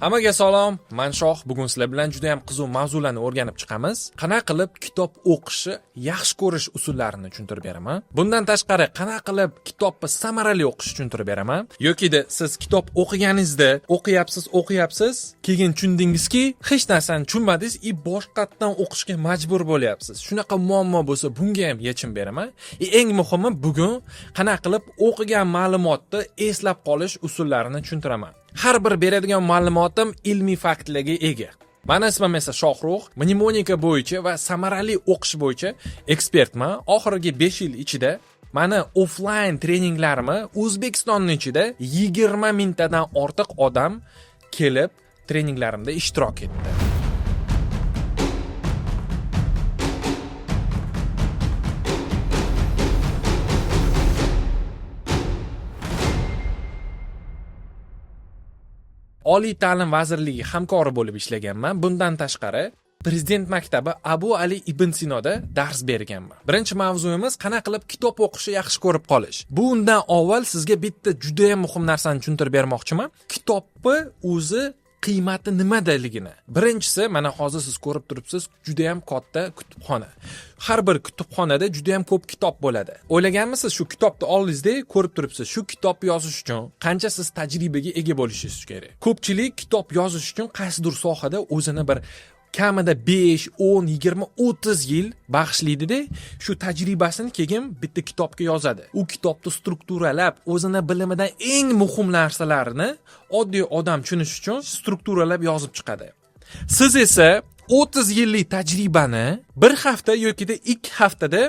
Hammaga salom, men Shoh. Bugun sizlar bilan juda ham qiziq mavzularni o'rganib chiqamiz. Qanaqa qilib kitob o'qishni yaxshi ko'rish usullarini tushuntirib beraman. Bundan tashqari, qanaqa qilib kitobni samarali o'qishni tushuntirib beraman. Yoki-da siz kitob o'qiganingizda o'qiyapsiz, keyin tushundingizki, hech narsani tushunmadingiz, boshqatdan o'qishga majbur bo'lyapsiz. Shunaqa muammo bo'lsa, bunga ham yechim beraman. Eng muhimi bugun qanaqa qilib o'qigan ma'lumotni eslab qolish usullarini tushuntiraman. Har bir beradigan ma'lumotim ilmiy faktlarga ega. Meni ismim esa Shohrux, mnemonika bo'yicha va samarali o'qish bo'yicha ekspertman. Oxirgi 5 yil ichida meni offline treninglarimni O'zbekistonning ichida 20 mingtadan ortiq odam kelib treninglarimda ishtirok etdi. Oliy ta'lim vazirligi hamkori bo'lib ishlaganman. Bundan tashqari, Prezident maktabi Abu Ali ibn Sinoda dars berganman. Birinchi mavzuyimiz qanaqa qilib kitob o'qishni yaxshi ko'rib qolish. Bundan avval sizga bitta juda ham muhim narsani tushuntirib bermoqchiman. Kitobni o'zi qiymati nimadaligini. Birinchisi, mana hozir siz ko'rib turibsiz, juda ham katta kutubxona. Har bir kutubxonada juda ham ko'p kitob bo'ladi. O'ylaganmisiz, shu kitobni oldingizda ko'rib turibsiz, shu kitobni yozish uchun qancha siz tajribaga ega bo'lishingiz kerak. Ko'pchilik kitob yozish uchun qaysidir sohada o'zini bir kamida 5, 10, 20, 30 yil bag'ishlaydi-da, shu tajribasini keyin bitta kitobga yozadi. U kitobni strukturalab, o'zini bilimidan eng muhim narsalarni oddiy odam tushunish uchun strukturalab yozib chiqadi. Siz esa 30 yillik tajribani bir hafta yoki 2 haftada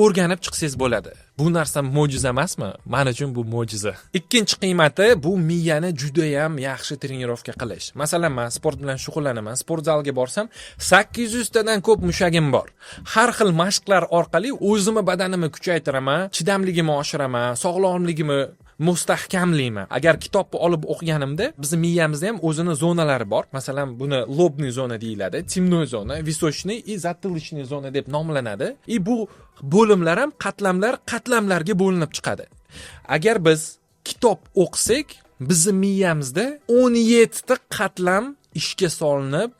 o'rganib chiqsangiz bo'ladi. Bu narsa mo'jiza emasmi? Men uchun bu mo'jiza. Ikkinchi qiymati bu miyani juda ham yaxshi trenirovka qilish. Masalan, men sport bilan shug'ullanaman. Sport zaliga borsam, 800 tadan ko'p mushagim bor. Har xil mashqlar orqali o'zimni badanimni kuchaytiraman, chidamligimni oshiraman, sog'lomligimni mustahkamlayman. Agar kitobni olib o'qiganimda, bizning miyamizda ham o'zini zonalari bor. Masalan, buni lobniy zona deyiladi, timnoy zona, visochniy и затылочный zona deb nomlanadi. Bu bo'limlar ham qatlamlarga bo'linib chiqadi. Agar biz kitob o'qisak, bizning miyamizda 17 ta qatlam ishga solinib,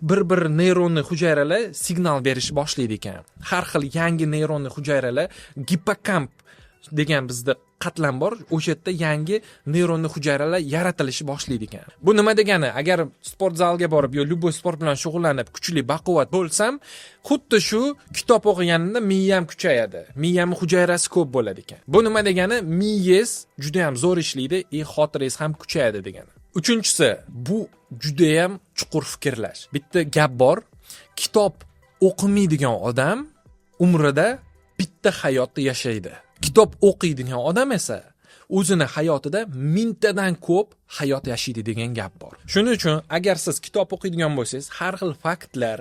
bir neyronli hujayralar signal berish boshlaydi ekan. Har xil yangi neyronli hujayralar gipokamp degan bizda qatlam bor, o'sha yerda yangi neyronli hujayralar yaratilishi boshlaydi ekan. Bu nima degani? Agar sport zaliga borib yo любой sport bilan shug'ullanib, kuchli, baquvvat bo'lsam, xuddi shu kitob o'qiganimda miyam kuchayadi. Miyamning hujayrasi ko'p bo'ladi ekan. Bu nima degani? Miyangiz juda ham zo'r ishlaydi, xotirangiz ham kuchayadi degani. Uchinchisi, bu juda ham chuqur fikrlash. Bitta gap bor. Kitob o'qimaydigan odam umrida bitta hayotni yashaydi. Kitob o'qiydigan odam esa o'zini hayotida mingtadan ko'p hayot yashaydi degan gap bor. Shuning uchun agar siz kitob o'qiydigan bo'lsangiz, har xil faktlar,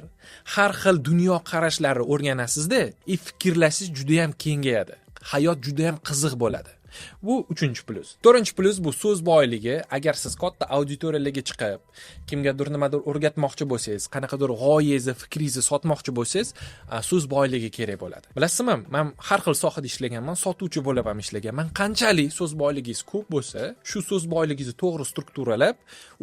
har xil dunyo qarashlarni o'rganasizda, fikrlashingiz juda ham kengayadi. Hayot juda ham qiziq bo'ladi. Bu 3+. 4+ bu so'z boyligi. Agar siz katta auditoriyalarga chiqib, kimgadir nimadir o'rgatmoqchi bo'lsangiz, qanaqadir g'oyangizni, fikringizni sotmoqchi bo'lsangiz, so'z boyligi kerak bo'ladi. Bilasizmi, men har xil sohada ishlaganman, sotuvchi bo'lib ham ishlaganman. Qanchalik so'z boyligingiz ko'p bo'lsa, shu so'z boyligingizni to'g'ri strukturalab,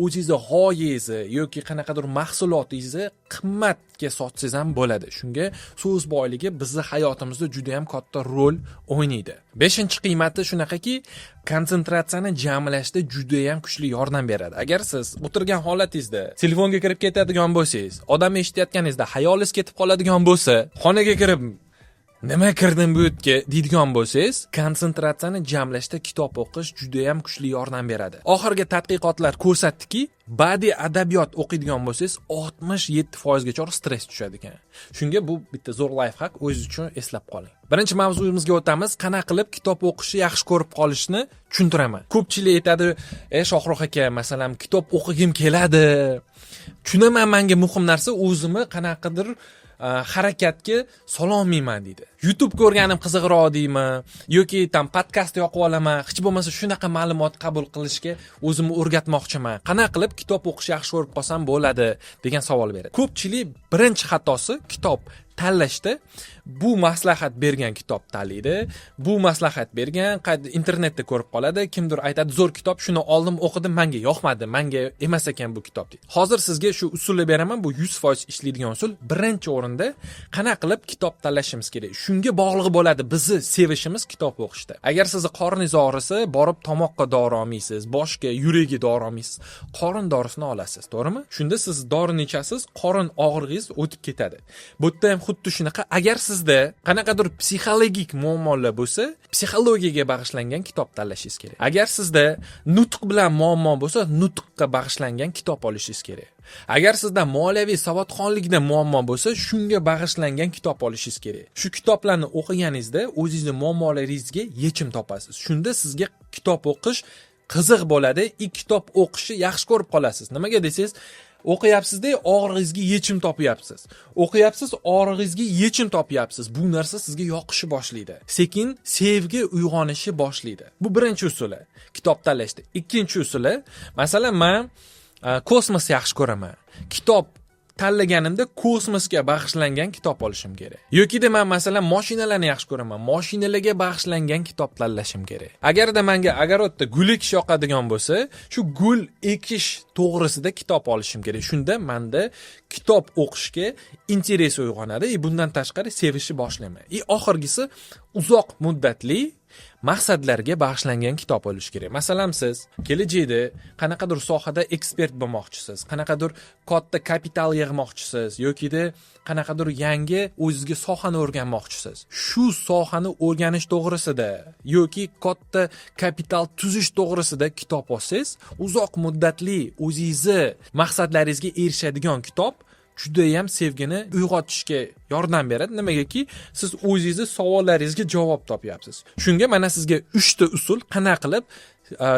o'zingizni g'oyangizni yoki qanaqadir mahsulotingizni qimmatga sotsangiz ham bo'ladi. Shunga so'z boyligi bizning hayotimizda juda ham katta rol o'ynaydi. 5-qiymati shunaqaki, konsentratsiyani jamlashda juda ham kuchli yordam beradi. Agar siz o'tirgan holatingizda telefonga kirib ketadigan bo'lsangiz, odam eshitayotganingizda xayolingiz ketib qoladigan bo'lsa, xonaga kirib nima kirdim bu yerga deydigan bo'lsangiz, konsentratsiyani jamlashda kitob o'qish juda ham kuchli yordam beradi. Oxirgi tadqiqotlar ko'rsatdiki, badiiy adabiyot o'qiydigan bo'lsangiz, 67% gacha stress tushadi ekan. Shunga bu bitta zo'r lifehack, o'zingiz uchun eslab qoling. Birinchi mavzuyimizga o'tamiz. Qanaqa qilib kitob o'qishni yaxshi ko'rib qolishni tushuntiraman. Ko'pchilik aytadi, Shohrux aka, masalan, kitob o'qigim keladi. Tushunaman, menga muhim narsa o'zimni qanaqadir harakatga sololmayman deydi. YouTube ko'rganim qiziqroq deyman yoki podkast yoqib olaman, hech bo'lmasa shunaqa ma'lumot qabul qilishga o'zimni o'rgatmoqchiman. Qanaqa qilib kitob o'qish yaxshi ko'rib qolsam bo'ladi degan savol beradi. Ko'pchilik birinchi xatosi kitob tanlashda bu maslahat bergan kitob tanlaydi, bu maslahat bergan internetda ko'rib qoladi, kimdir aytadi zo'r kitob, shuni oldim o'qidim, menga yoqmadi, menga emas ekan bu kitob deydi. Hozir sizga shu usulni beraman, bu 100% ishlaydigan usul. Birinchi o'rinda qanaqa qilib kitob tanlashimiz kerak. Shunga bog'liq bo'ladi bizni sevishimiz kitob o'qishda. Agar sizni qoringiz og'risa, borib tomoqqa dori olmaysiz, boshga, yuragiga dori olmaysiz, qorin dorisini olasiz, to'g'rimi? Shunda siz dorini ichasiz, qorin og'rig'ingiz o'tib ketadi. Bu yerda ham xuddi shunaqa, agar sizda qanaqadir psixologik muammolar bo'lsa, psixologiyaga bag'ishlangan kitob tanlashingiz kerak. Agar sizda nutq bilan muammo bo'lsa, nutqqa bag'ishlangan kitob olishingiz kerak. Agar sizda moliyaviy savodxonlikda muammo bo'lsa, shunga bag'ishlangan kitob olishingiz kerak. Shu kitoblarni o'qiganingizda o'zingizning muammolaringizga yechim topasiz. Shunda sizga kitob o'qish qiziq bo'ladi, kitob o'qishni yaxshi ko'rib qolasiz. Nimaga desangiz, o'qiyapsizda og'rig'ingizga yechim topyapsiz. O'qiyapsiz, og'rig'ingizga yechim topyapsiz. Bu narsa sizga yoqishni boshlaydi. Sekin sevgi uyg'onishi boshlaydi. Bu birinchi usuli kitob tanlashda. Ikkinchi usuli, masalan, men kosmos yaxshi ko'raman. Kitob tanlaganimda kosmosga bag'ishlangan kitob olishim kerak. Yoki men masalan mashinalarni yaxshi ko'raman. Mashinalarga bag'ishlangan kitob tanlashim kerak. Agarda menga agarotda gul ekish yoqadigan bo'lsa, shu gul ekish to'g'risida kitob olishim kerak. Shunda menda kitob o'qishga interes uyg'onadi, bundan tashqari sevishni boshlayman. Oxirgisi uzoq muddatli maqsadlarga bag'ishlangan kitob olish kerak. Masalan, siz kelajakda qanaqadir sohada ekspert bo'lmoqchisiz, qanaqadir katta kapital yig'moqchisiz yoki qanaqadir yangi o'zingizga sohani o'rganmoqchisiz. Shu sohani o'rganish to'g'risida yoki katta kapital tuzish to'g'risida kitob olsangiz, uzoq muddatli o'zingizni maqsadlaringizga erishadigan kitob juda ham sevgini uyg'otishga yordam beradi. Nimagaki, siz o'zingizni savollaringizga javob topyapsiz. Shunga mana sizga 3 ta usul qanaqa qilib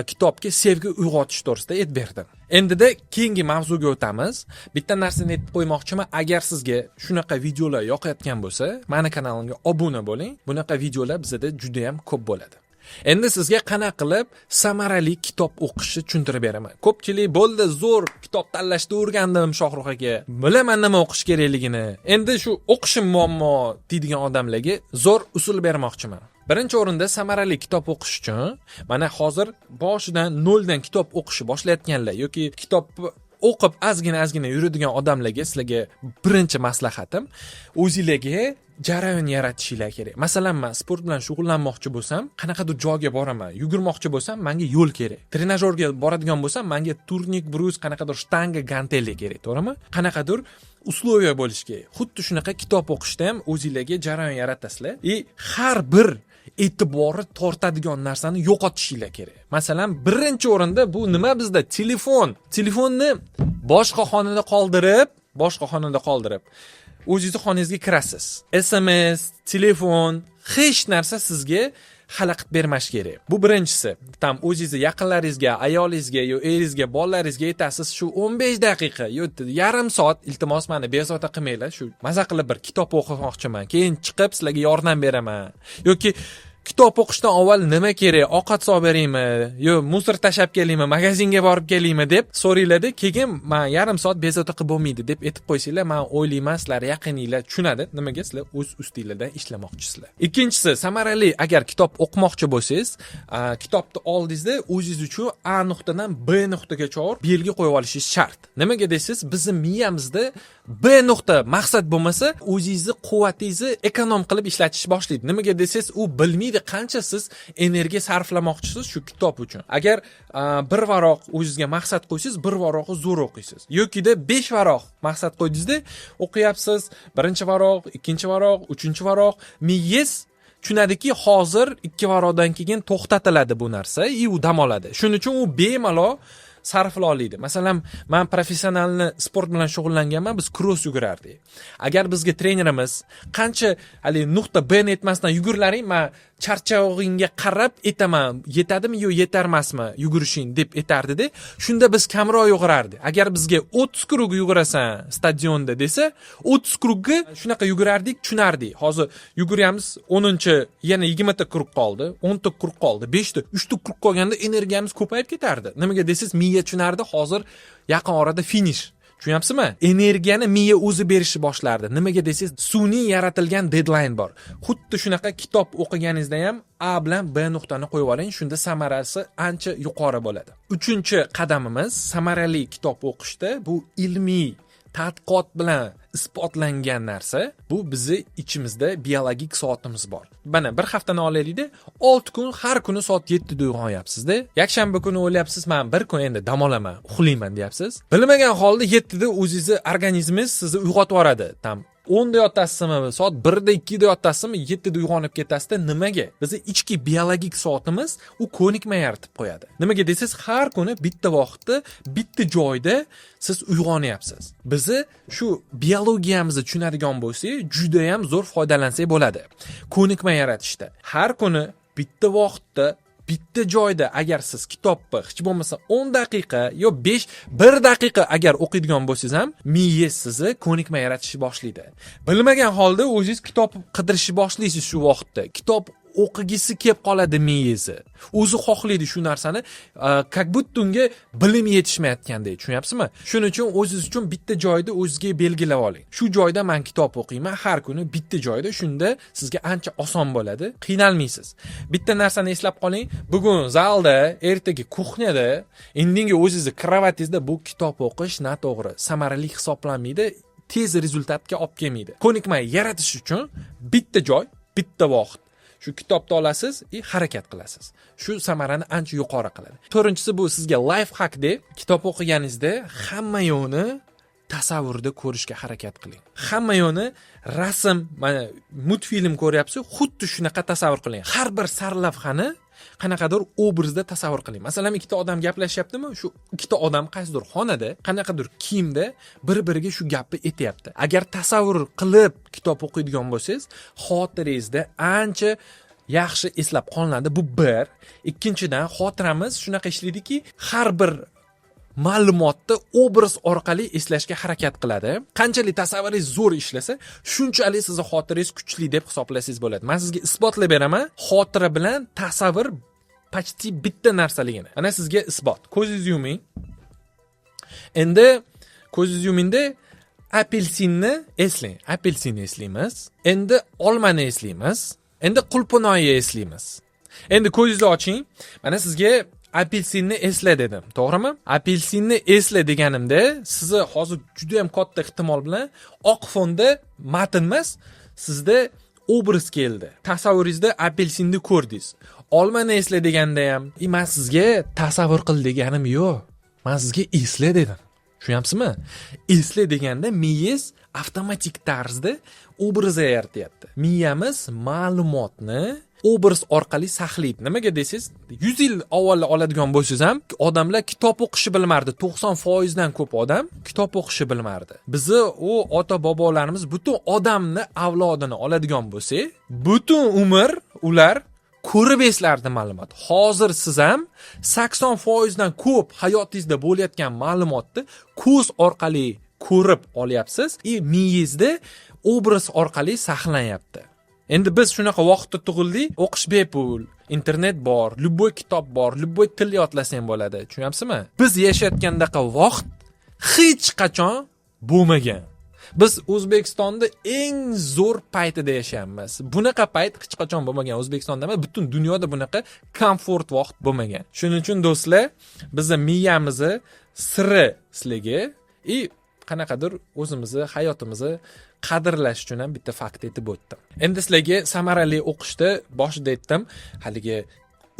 kitobga sevgi uyg'otish to'g'risida aytib berdim. Endida keyingi mavzuga o'tamiz. Bitta narsani aytib qo'ymoqchiman, agar sizga shunaqa videolar yoqayotgan bo'lsa, meni kanalimga obuna bo'ling. Bunaqa videolar bizda juda ham ko'p bo'ladi. Endi sizga qanaqa qilib samarali kitob o'qishni tushuntirib beraman. Ko'pchilik bo'ldi, zo'r kitob tanlashni o'rgandim Shohrux aka. Bilaman nima o'qish kerakligini. Endi shu o'qishim muammo deydigan odamlarga zo'r usul bermoqchiman. Birinchi o'rinda samarali kitob o'qish uchun mana hozir boshidan noldan kitob o'qishni boshlayotganlar yoki kitob o'qib azgina yuradigan odamlarga sizlarga birinchi maslahatim, o'zingizlarga jarayon yaratishinglar kerak. Masalan, men sport bilan shug'ullanmoqchi bo'lsam, qanaqadir joyga boraman, yugurmoqchi bo'lsam, menga yo'l kerak. Trenajyorga boradigan bo'lsam, menga turnik, brus, qanaqadir shtanga, gantelli kerak, to'g'rimi? Qanaqadir usloviya bo'lishi kerak. Xuddi shunaqa kitob o'qishda ham o'zingizlarga jarayon yaratasizlar. Har bir e'tibori tortadigan narsani yo'qotishinglar kerak. Masalan, birinchi o'rinda bu nima bizda? Telefon. Telefonni boshqa xonada qoldirib o'zingizni xonangizga kirasiz. SMS, telefon, hech narsa sizga xalaqit bermash kerak. Bu birinchisi. Tam o'zingizni yaqinlaringizga, ayolingizga, yo eringizga, bolalaringizga aytasiz, shu 15 daqiqa, yo yarim soat iltimos meni bezovta qilmanglar, shu maza qilib bir kitob o'qimoqchiman. Keyin chiqib sizlarga yordam beraman. Yoki kitob o'qishdan avval nima kerak? Ovqat solib beraymi? Yo musor tashab kelaymi? Magazinga borib kelaymi deb so'raylarda, keyin men yarim soat bezovta qilib bo'lmaydi deb aytib qo'ysanglar, men o'ylayman sizlar yaqininglar tushunadi. Nimaga sizlar o'z ustingizdan ishlamoqchisizlar. Ikkinchisi, samarali agar kitob o'qimoqchi bo'lsangiz, kitobni oldingizda o'zingiz uchun A nuqtadan B nuqtagacha belgi qo'yib olishingiz shart. Nimaga deysiz? Bizning miyamizda B nuqta maqsad bo'lmasa, o'zingizni quvvatingizni ekonom qilib ishlatish boshlaydi. Nimaga desangiz, u bilmaydi qancha siz energiya sarflamoqchisiz shu kitob uchun. Agar bir varoq o'zingizga maqsad qo'ysangiz, bir varoqni zo'r o'qiysiz. Yokida 5 varoq maqsad qo'ydingizda o'qiyapsiz. Birinchi varoq, ikkinchi varoq, uchinchi varoq, miyangiz tushunadiki, hozir 2 varoqdan keyin to'xtatiladi bu narsa, u dam oladi. Shuning uchun u bemalol sarfla oladi. Masalan, men professionalni sport bilan shug'ullanganman, biz cross yugurardik. Agar bizga trenerimiz qancha hali nuqta B ni yetmasdan yugurlaring, men charchog'ingga qarab aytaman, yetadimi yo yetarmasmi yugurishing deb aytardi-da. Shunda biz kamroq yugurardik. Agar bizga 30 krug yugurasan stadionda desa, 30 krugga shunaqa yugurardik, tushunardik. Hozir yuguryapmiz 10-chi, yana 20 ta krug qoldi, 10 ta krug qoldi, 5 ta, 3 ta krug qolganda energiyamiz ko'payib ketardi. Nimaga desiz, miya tushunardi, hozir yaqin orada finish. tushunyapsizmi? Energiyani miya o'zi berishni boshlardi. Nimaga desangiz, sun'iy yaratilgan deadline bor. Xuddi shunaqa kitob o'qiganingizda ham A bilan B nuqtani qo'yib oling, shunda samarasi ancha yuqori bo'ladi. 3-qadamimiz samarali kitob o'qishda bu ilmiy tadqiqot bilan isbotlangan narsa. Bu bizni ichimizda biologik soatimiz bor. Mana bir haftani olaylik-da, 6 kun har kuni soat 7 da uyg'onyapsiz-da. Yakshanba kuni o'ylayapsiz, men bir kun endi dam olaman, uxlayman deyapsiz. Bilmagan holda 7 da o'zingizni organizmingiz sizni uyg'otib yuboradi. Tam 10 da yotasizmi, soat 1 da 2 da yotasizmi, 7 da uyg'onib ketasizda. Nimaga? Bizni ichki biologik soatimiz u ko'nikma yaratib qo'yadi. Nimaga desiz, har kuni bitta vaqtda, bitta joyda siz uyg'onyapsiz. Bizni shu biologiyamizni tushunadigan bo'lsak, juda ham zo'r foydalansak bo'ladi. Ko'nikma yaratishda har kuni bitta vaqtda, bitta joyda agar siz kitobni hech bo'lmasa 10 daqiqa yo 1 daqiqa agar o'qiydigan bo'lsangiz ham, miyangiz sizni ko'nikma yaratishni boshlaydi. Bilmagan holda o'zingiz kitob qidirishni boshlaysiz shu vaqtda. Kitob o'qigisi kelib qoladi miyangizni. O'zi xohlaydi shu narsani, как будто unga bilim yetishmayotgandek, tushunyapsizmi? Shuning uchun o'zingiz uchun bitta joyda o'zingizga belgilab oling. Shu joyda men kitob o'qiyman, har kuni bitta joyda, shunda sizga ancha oson bo'ladi, qiynalmaysiz. Bitta narsani eslab qoling, bugun zalda, ertaga kuxnyada, indingi o'zingizni kravatingizda bu kitob o'qish noto'g'ri, samarali hisoblanmaydi, tez rezultatga olib kelmaydi. Ko'nikma yaratish uchun bitta joy, bitta vaqt shu kitobni olasiz va harakat qilasiz. Shu samarani ancha yuqori qiladi. 4-si bu sizga life hack deb, kitob o'qiganingizda hamma yo'ni tasavvurda ko'rishga harakat qiling. Hamma yo'ni rasm, mana multfilm ko'ryapsiz, xuddi shunaqa tasavvur qiling. Har bir sarlavhani qanaqadir obrazda tasavvur qiling. Masalan, ikkita odam gaplashyaptimi? Shu ikkita odam qaysidir xonada, qanaqadir kiyimda bir-biriga shu gapni aytayapti. Agar tasavvur qilib kitob o'qiydigan bo'lsangiz, xotirangizda ancha yaxshi eslab qolinadi. Bu bir. Ikkinchidan, xotiramiz shunaqa ishlaydiki, har bir ma'lumotni obraz orqali eslashga harakat qiladi. Qanchalik tasavvuringiz zo'r ishlasa, shunchalik sizning xotirangiz kuchli deb hisoblasangiz bo'ladi. Men sizga isbotlab beraman, xotira bilan tasavvur почти bitta narsaligini. Mana sizga isbot. Ko'zingizni yuming. Endi ko'zingizni yumingda apelsinni eslang. Apelsinni eslaymiz. Endi olmani eslaymiz. Endi qulpunoyni eslaymiz. Endi ko'zingizni oching. Mana sizga apelsinni esla dedim, to'g'rimi? Apelsinni esla deganimda, sizni hozir juda ham katta ehtimol bilan oq fonda matn emas, sizda obraz keldi. Tasavvuringizda apelsinni ko'rdingiz. Olmani esla deganda ham, men sizga tasavvur qil deganim yo'q. Men sizga esla dedim. Tushunyapsizmi? Esla deganda miyangiz avtomatik tarzda obraz yaratyapti. Miyamiz ma'lumotni obraz orqali saqlaydi. Nimaga desangiz, 100 yil avval oladigan bo'lsangiz ham, odamlar kitob o'qishni bilmardi. 90% dan ko'p odam kitob o'qishni bilmardi. Bizni u ota-bobolarimiz butun odamni avlodini oladigan bo'lsak, butun umr ular ko'rib eslardi ma'lumot. Hozir siz ham 80% dan ko'p hayotingizda bo'layotgan ma'lumotni ko'z orqali ko'rib olyapsiz va miyangizda obraz orqali saqlanyapti. Endi biz shunaqa vaqtda tug'ildik, o'qish bepul, internet bor, любой kitob bor, любой til yodlasang bo'ladi. Tushunyapsizmi? Biz yashayotgandaqa vaqt hech qachon bo'lmagan. Biz O'zbekistonda eng zo'r paytida yashayapmiz. Bunaqa payt hech qachon bo'lmagan O'zbekistonda emas, butun dunyoda bunaqa komfort vaqt bo'lmagan. Shuning uchun do'stlar, bizning miyamizni siri sizlarga qanaqadir o'zimizni, hayotimizni qadrlash uchun ham bitta fakt aytib o'tdim. Endi sizlarga samarali o'qishda boshida aytdim, haligi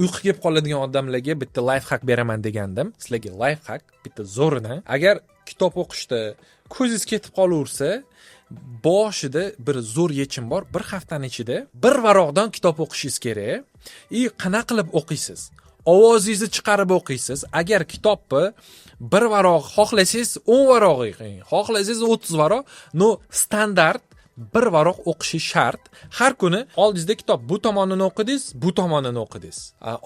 uyqu kelib qoladigan odamlarga bitta life hack beraman degandim. Sizlarga life hack bitta zo'ridan. Agar kitob o'qishda ko'zingiz ketib qolaversa, boshida bir zo'r yechim bor. Bir haftaning ichida bir varoqdan kitob o'qishingiz kerak. Qanaqa qilib o'qiysiz? Ovozingizni chiqarib o'qiysiz. Agar kitobni bir varoq xohlasangiz 10 varoq o'qing, xohlasangiz 30 varoq, standart bir varoq o'qishi shart. Har kuni oldingizda kitob bu tomonini o'qidingiz, bu tomonini o'qidingiz.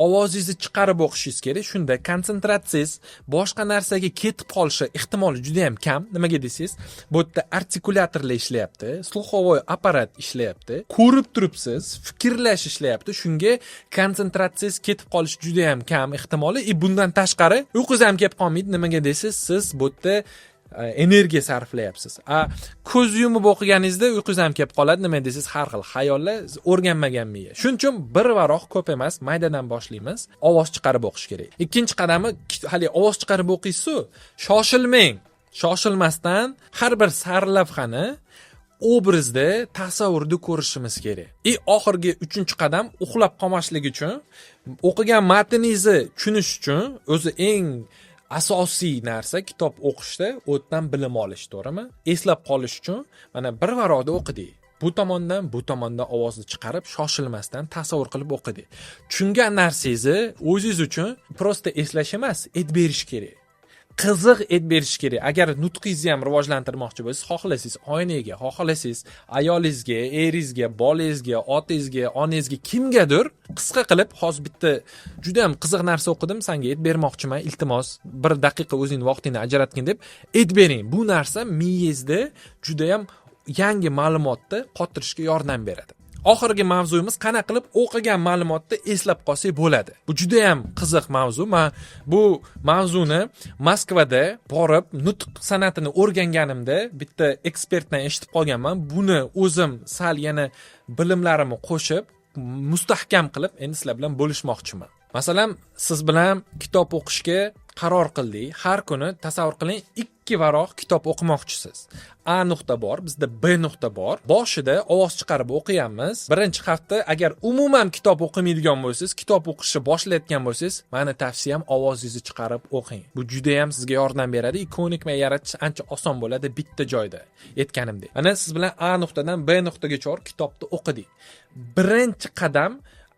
Ovozingizni chiqarib o'qishingiz kerak. Shunda konsentratsiyangiz boshqa narsaga ketib qolishi ehtimoli juda ham kam. Nimaga desangiz, bu yerda artikulyatorlar ishlayapti, sluhovoy apparat ishlayapti, ko'rib turibsiz, fikrlash ishlayapti. Shunga konsentratsiyangiz ketib qolishi juda ham kam ehtimoli. Bundan tashqari uyqungiz ham kelib qolmaydi. Nimaga desangiz, siz bu yerda energiya sarflayapsiz. Ko'z yumib o'qiganingizda uyqungiz ham kelib qoladi. Nima desangiz, har xil xayollar, o'rganmagan miya. Shuning uchun bir varoq ko'p emas, maydadan boshlaymiz. Ovoz chiqarib o'qish kerak. Ikkinchi qadami, hali ovoz chiqarib o'qiysiz-ku, shoshilmang. Shoshilmasdan har bir sarlavhani obrazda, tasavvurda ko'rishimiz kerak. Oxirgi 3-qadam uxlab qolmaslik uchun, o'qigan matningizni tushunish uchun o'zi eng asosiy narsa kitob o'qishda o'tdan bilim olish, to'g'rimi? Eslab qolish uchun mana bir varoqda o'qidik. Bu tomondan ovozni chiqarib, shoshilmasdan tasavvur qilib o'qidik. Tushungan narsangizni o'zingiz uchun prosta eslash emas, aytib berish kerak. Qiziq aytib berish kerak. Agar nutqingizni ham rivojlantirmoqchi bo'lsangiz, xohlasangiz oinaga, xohlasangiz ayolingizga, eringizga, bolangizga, otangizga, onangizga, kimgadir qisqa qilib, hozir bitta juda ham qiziq narsa o'qidim, senga aytib bermoqchiman, iltimos, 1 daqiqa o'zingning vaqtingni ajratgin deb aytib bering. Bu narsa miyangizda juda ham yangi ma'lumotni qotirishga yordam beradi. Oxirgi mavzuyimiz qana qilib o'qigan ma'lumotni eslab qolsak bo'ladi. Bu juda ham qiziq mavzu. Men bu mavzuni Moskvada borib nutq san'atini o'rganganimda bitta ekspertdan eshitib qolganman. Buni o'zim sal yana bilimlarimni qo'shib, mustahkam qilib endi sizlar bilan bo'lishmoqchiman. Masalan, siz bilan kitob o'qishga qaror qildik. Har kuni tasavvur qiling, 2 varoq kitob o'qimoqchisiz. A nuqta bor, bizda B nuqta bor. Boshida ovoz chiqarib o'qiyapmiz. Birinchi hafta agar umuman kitob o'qimaydigan bo'lsangiz, kitob o'qishni boshlayotgan bo'lsangiz, meni tavsiyam ovozingizni chiqarib o'qing. Bu juda ham sizga yordam beradi. Ko'nikma yaratish ancha oson bo'ladi bitta joyda. Aytganimdek. Ana siz bilan A nuqtadan B nuqtagacha kitobni o'qidik. Birinchi qadam,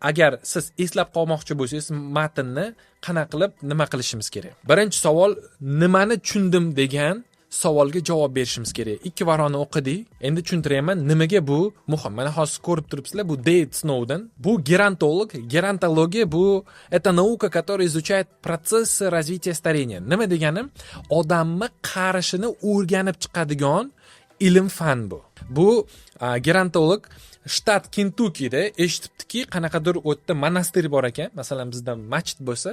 agar siz eslab qolmoqchi bo'lsangiz, matnni qana qilib nima qilishimiz kerak? Birinchi savol, nimani tushundim degan savolga javob berishimiz kerak. 2 varoni o'qidik. Endi tushuntirayman, nimaga bu muhim. Mana hozir ko'rib turibsizlar, bu David Snowden. Bu gerontolog. Gerontologiya bu это наука, которая изучает процессы развития старения. Nima deganim? Odamni qarishini o'rganib chiqadigan ilm-fan bu. Bu gerontolog shtat Kentukkida eshitibdiki, qanaqadir o'tda monastir bor ekan. Masalan, bizda masjid bo'lsa,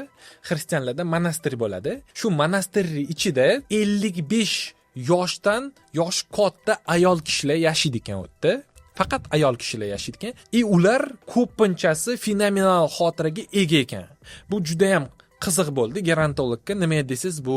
xristianlarda monastir bo'ladi. Shu monastirning ichida 55 yoshdan yosh katta ayol kishilar yashaydi ekan o'tda. Faqat ayol kishilar yashaydi ekan. Ular ko'pinchasi fenomenal xotiraga ega ekan. Bu juda ham qiziq bo'ldi gerontologga. Nima deysiz, bu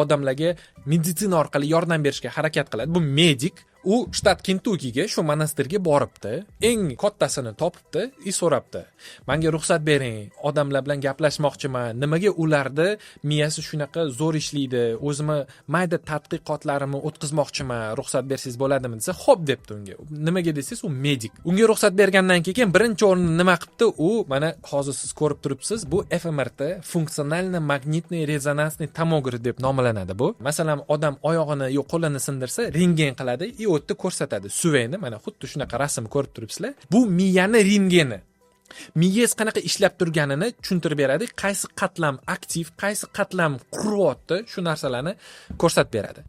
odamlarga meditsina orqali yordam berishga harakat qiladi. Bu medik. U shtat Kentukkiga, shu monastirga boribdi. Eng kattasini topibdi, so'rabdi. Menga ruxsat bering, odamlar bilan gaplashmoqchiman. Nimaga ularda miyasi shunaqa zo'r ishlaydi? O'zimni mayda tadqiqotlarimni o'tkazmoqchiman. Ruxsat bersangiz bo'ladimi desa, xo'p debdi unga. Nimaga desangiz, u medik. Unga ruxsat bergandan keyin birinchi o'rinni nima qilibdi? U mana hozir siz ko'rib turibsiz, bu fMRT, funksionalniy magnitniy rezonansniy tomograf deb nomlanadi bu. Masalan, odam oyog'ini yo qo'lini sindirsa, rentgen qiladi. O'tda ko'rsatadi suvayni, mana xuddi shunaqa rasm ko'rib turibsizlar. Bu miyani rentgeni. Miyangiz qanaqa ishlab turganini tushuntirib beradi. Qaysi qatlam aktiv, qaysi qatlam quryapti, shu narsalarni ko'rsatib beradi.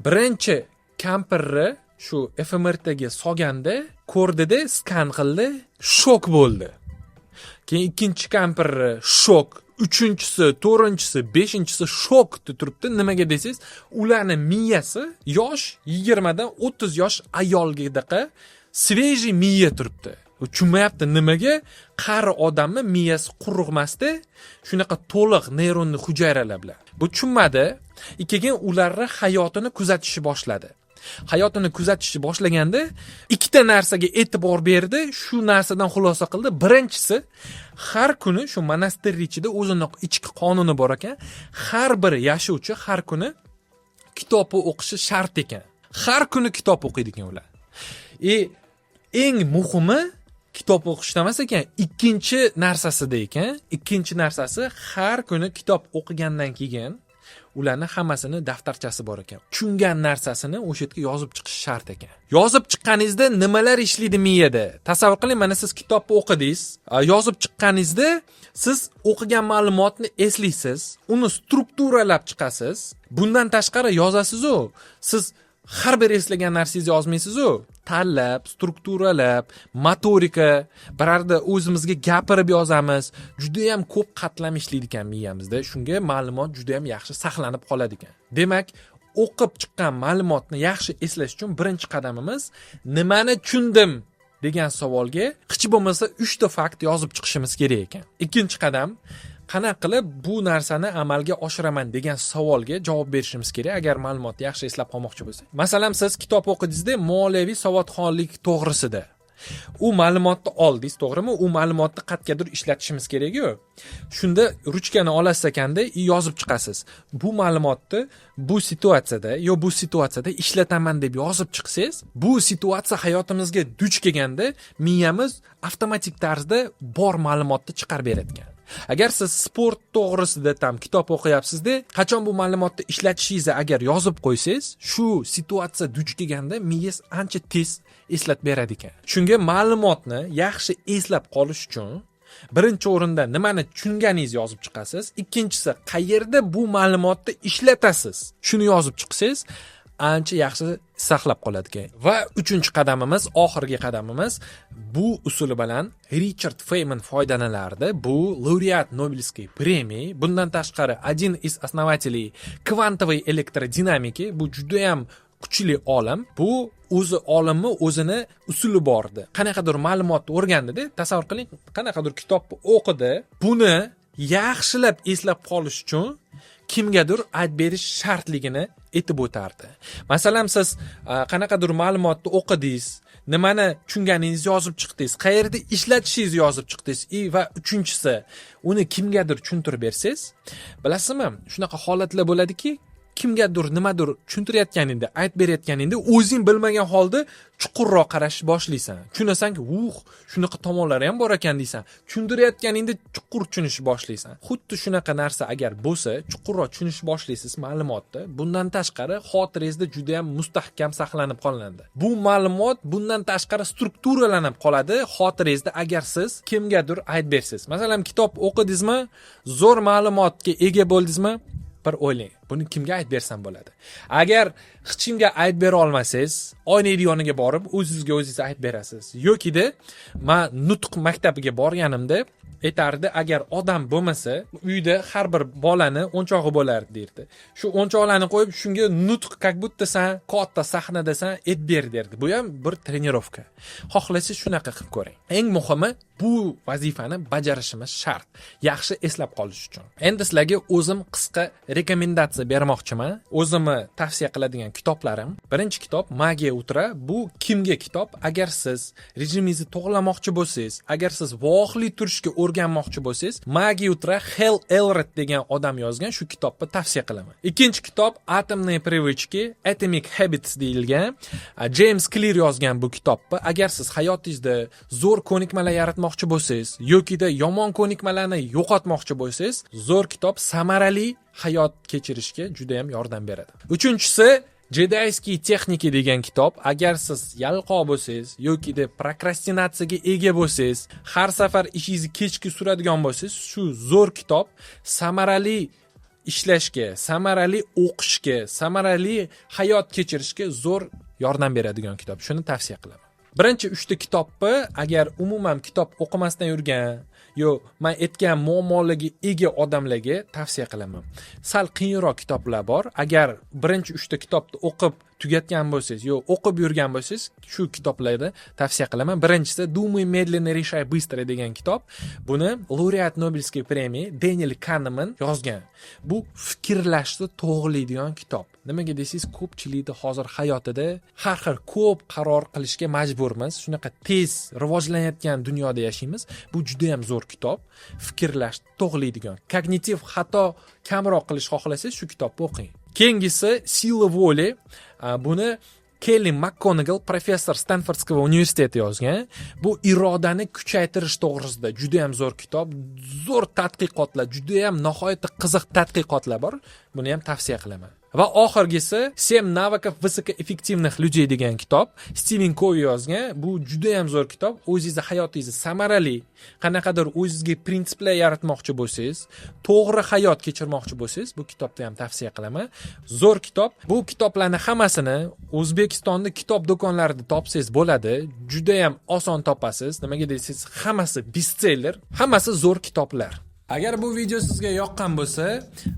Birinchi kampirni shu fMRTga solganda ko'rdida, skan qildi, shok bo'ldi. Keyin ikkinchi kampirni shok, 3-chisi, 4-chisi, 5-chisi shokda turibdi. Nimaga desangiz, ularning miyasi yosh 20 dan 30 yosh ayolgadaqa svejiy miya turibdi. Tushunmayapti nimaga qari odamning miyasi quruqmasda shunaqa to'liq neyronli hujayralar bilan. Bu tushunmadi. Keyin ularning hayotini kuzatishni boshladi. Hayotini kuzatishni boshlaganda ikkita narsaga e'tibor berdi. Shu narsadan xulosa qildi. Birinchisi, har kuni shu monastir ichida o'zining ichki qonuni bor ekan. Har bir yashovchi har kuni kitob o'qishi shart ekan. Har kuni kitob o'qiydi ekan ular. Eng muhimi kitob o'qishda emas ekan, ikkinchi narsasida ekan. Ikkinchi narsasi, har kuni kitob o'qigandan keyin ularni hammasini daftarchasi bor ekan. Tushungan narsasini o'sha yerga yozib chiqish shart ekan. Yozib chiqqaningizda nimalar ishlaydi miyada? Tasavvur qiling, mana siz kitobni o'qidingiz. Yozib chiqqaningizda siz o'qigan ma'lumotni eslaysiz, uni strukturalab chiqasiz. Bundan tashqari yozasiz-ku. Siz har bir eslagan narsangizni yozmaysiz-ku. Tanlab, strukturalab, motorika, birarda o'zimizga gapirib yozamiz. Juda ham ko'p qatlam ishlaydi ekan miyamizda. Shunga ma'lumot juda ham yaxshi saqlanib qoladi ekan. Demak, o'qib chiqqan ma'lumotni yaxshi eslash uchun birinchi qadamimiz nimani tushundim degan savolga hech bo'lmasa 3 ta fakt yozib chiqishimiz kerak ekan. Ikkinchi qadam qanaqa qilib bu narsani amalga oshiraman degan savolga javob berishimiz kerak agar ma'lumotni yaxshi eslab qolmoqchi bo'lsak. Masalan, siz kitob o'qidingizda moliyaviy savodxonlik to'g'risida. U ma'lumotni oldingiz, to'g'rimi? U ma'lumotni qatgadir ishlatishimiz kerak-ku. Shunda ruchkani olasiz ekanda, yozib chiqasiz. Bu ma'lumotni bu situatsiyada ishlataman deb yozib chiqsangiz, bu situatsiya hayotimizga duch kelganda miyamiz avtomatik tarzda bor ma'lumotni chiqarib beradi ekan. Agar siz sport to'g'risida kitob o'qiyapsizda, qachon bu ma'lumotni ishlatishingizni agar yozib qo'ysangiz, shu situatsiya duch kelganda miyangiz ancha tez eslatib beradi ekan. Shunga ma'lumotni yaxshi eslab qolish uchun birinchi o'rinda nimani tushunganingizni yozib chiqasiz, ikkinchisi qayerda bu ma'lumotni ishlatasiz, shuni yozib chiqsangiz ancha yaxshi saqlab qoladi ekan. Va uchinchi qadamimiz, oxirgi qadamimiz, bu usuli bilan Richard Feynman foydalanilardi. Bu laureat Nobelskiy premiya. Bundan tashqari один из основателей kvantoviy elektrodinamiki, bu juda ham kuchli olim. Bu o'zi olimni o'zini usuli bor edi. Qanaqadir ma'lumotni o'rgandida, tasavvur qiling, qanaqadir kitobni o'qidi. Buni yaxshilab eslab qolish uchun kimgadir aytib berish shartligini aytib o'tardi. Masalan, siz qanaqadir ma'lumotni o'qidingiz, nimani tushunganingizni yozib chiqdingiz, qayerda ishlatishingizni yozib chiqdingiz va uchinchisi, uni kimgadir tushuntirib bersangiz, bilasizmi, shunaqa holatlar bo'ladiki, kimgadir nimadir tushuntirayotganingda, aytib berayotganingda o'zing bilmagan holda chuqurroq qarashni boshlaysan. Tushunasanki, shunaqa tomonlari ham bor ekan deysan. Tushuntirayotganingda chuqur tushunishni boshlaysan. Xuddi shunaqa narsa agar bo'lsa, chuqurroq tushunishni boshlaysiz ma'lumotni. Bundan tashqari xotirangizda juda ham mustahkam saqlanib qoladi. Bu ma'lumot bundan tashqari strukturalanib qoladi xotirangizda agar siz kimgadir aytib bersangiz. Masalan, kitob o'qidingizmi, zo'r ma'lumotga ega bo'ldingizmi? Bir o'ylang, buni kimga aytib bersam bo'ladi? Agar hech kimga aytib bera olmasangiz, oynaning yoniga borib, o'zingizga o'zingiz aytib berasiz. Yo'kida, men nutq maktabiga borganimda aytardi, agar odam bo'lmasa, uyda har bir bolani o'nchog'i bo'lardi derdi. Shu o'nchoqlarni qo'yib, shunga nutq как будто san katta sahnadasan aytib ber derdi. Bu ham bir trenirovka. Xohlasangiz shunaqa qilib ko'ring. Eng muhimi, bu vazifani bajarishimiz shart, yaxshi eslab qolish uchun. Endi sizlarga o'zim qisqa rekomendatsiya bermoqchiman. O'zimni tavsiya qiladigan kitoblarim. Birinchi kitob Magiya Utra. Bu kimga kitob? Agar siz rejimingizni to'g'rilamoqchi bo'lsangiz, agar siz voqli turishga o'rganmoqchi bo'lsangiz, Magiya Utra Hal Elrod degan odam yozgan shu kitobni tavsiya qilaman. Ikkinchi kitob Atomные привычки, Atomic Habits deyilgan. James Clear yozgan bu kitobni. Agar siz hayotingizda zo'r ko'nikmalar yaratmoqchi bo'lsangiz, yo'kida yomon ko'nikmalarni yo'qotmoqchi bo'lsangiz, zo'r kitob samarali hayot kechirishga juda ham yordam beradi. Uchinchisi Jedayskiy texniki degan kitob. Agar siz yalqov bo'lsangiz yoki prokrastinatsiyaga ega bo'lsangiz, har safar ishingizni kechga suradigan bo'lsangiz, shu zo'r kitob samarali ishlashga, samarali o'qishga, samarali hayot kechirishga zo'r yordam beradigan kitob. Shuni tavsiya qilaman. Birinchi 3 ta kitobni agar umuman kitob o'qimasdan yurgan men aytgan muammolarga ega odamlarga tavsiya qilaman. Sal qiyinroq kitoblar bor. Agar birinchi 3 ta kitobni o'qib tugatgan bo'lsangiz, o'qib yurgan bo'lsangiz, shu kitoblarni tavsiya qilaman. Birinchisi Думай медленно, решай быстро degan kitob. Buni laureat Nobelskiy premiya Daniel Kahneman yozgan. Bu fikrlashni to'g'rilaydigan kitob. Nimaga desangiz, ko'pchilikda hozir hayotida har xil ko'p qaror qilishga majburmiz. Shunaqa tez rivojlanayotgan dunyoda yashaymiz. Bu juda ham zo'r kitob. Fikrlashni to'g'rilaydigan. Kognitiv xato kamroq qilish xohlasangiz, shu kitobni o'qing. Keyingisi Sila воли. Buni Kelly McGonigal professor Stanfordskого universiteti yozgan. Bu irodani kuchaytirish to'g'risida juda ham zo'r kitob, zo'r tadqiqotlar, juda ham nihoyatda qiziq tadqiqotlar bor. Buni ham tavsiya qilaman. Va oxirgisi 7 навыков высокоэффективных людей degan kitob. Stephen Covey yozgan. Bu juda ham zo'r kitob. O'zingizni hayotingizni samarali, qanaqadir o'zingizga prinsiplar yaratmoqchi bo'lsangiz, to'g'ri hayot kechirmoqchi bo'lsangiz, bu kitobni ham tavsiya qilaman. Zo'r kitob. Bu kitoblarni hammasini O'zbekistonda kitob do'konlarida topsangiz bo'ladi. Juda ham oson topasiz. Nimaga desangiz, hammasi bestseller, hammasi zo'r kitoblar. Agar bu video sizga yoqqan bo'lsa,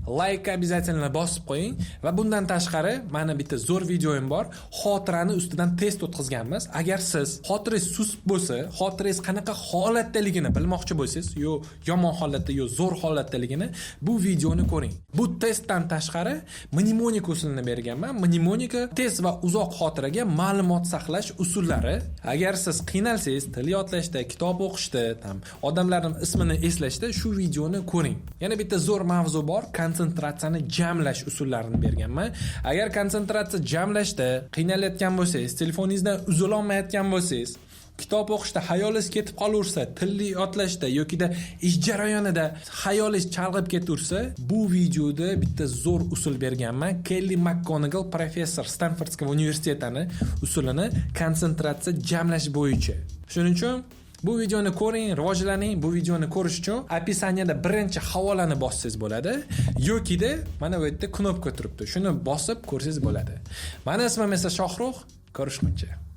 like обязательно bosib qo'ying va bundan tashqari mana bitta zo'r videoim bor. Xotirani ustidan test o'tkazganmiz. Agar siz xotirangiz sust bo'lsa, xotirangiz qanaqa holatdaligini bilmoqchi bo'lsangiz, yo yomon holatda, yo zo'r holatdaligini bu videoni ko'ring. Bu testdan tashqari mnemonika usulini berganman. Mnemonika tez va uzoq xotiraga ma'lumot saqlash usullari. Agar siz qiynalsangiz, til yodlashda, kitob o'qishda, odamlarning ismini eslashda shu videoni ko'ring. Yana bitta zo'r mavzu bor, konsentratsiyani jamlash usullarini berganman. Agar konsentratsiya jamlashda qiynalayotgan bo'lsangiz, telefoningizdan uzila olmayotgan bo'lsangiz, kitob o'qishda hayolingiz ketib qolaversa, tilni yodlashda yokida ish jarayonida hayolingiz chalg'ib ketaversa, bu videoda bitta zo'r usul berganman. Kelli McGonagall professor Stanfordskiy universitetini usulini konsentratsiya jamlash bo'yicha. Shuning uchun bu videoni ko'ring, rivojlaning. Bu videoni ko'rish uchun opisaniyada birinchi havolani bossangiz bo'ladi yokida mana bu yerda knopka turibdi. Shuni bosib ko'rsangiz bo'ladi. Meni ismim esa Shohrux. Ko'rishguncha.